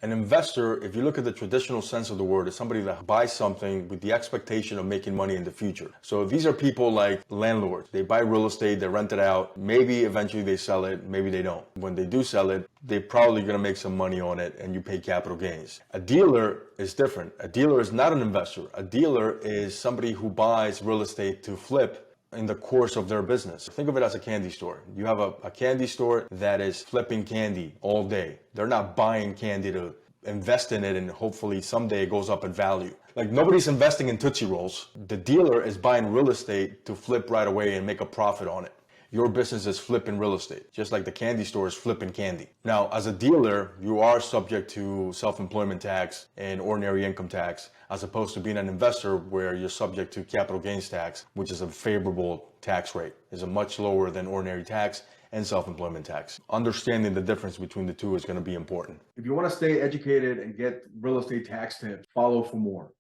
An investor, if you look at the traditional sense of the word, is somebody that buys something with the expectation of making money in the future. So these are people like landlords. They buy real estate, they rent it out. Maybe eventually they sell it, maybe they don't. When they do sell it, they're probably going to make some money on it and you pay capital gains. A dealer is different. A dealer is not an investor. A dealer is somebody who buys real estate to flip in the course of their business. Think of it as a candy store. You have a candy store that is flipping candy all day. They're not buying candy to invest in it and hopefully someday it goes up in value. Like nobody's investing in Tootsie Rolls. The dealer is buying real estate to flip right away and make a profit on it. Your business is flipping real estate, just like the candy store is flipping candy. Now, as a dealer, you are subject to self-employment tax and ordinary income tax, as opposed to being an investor where you're subject to capital gains tax, which is a favorable tax rate. It's a much lower than ordinary tax and self-employment tax. Understanding the difference between the two is going to be important. If you want to stay educated and get real estate tax tips, follow for more.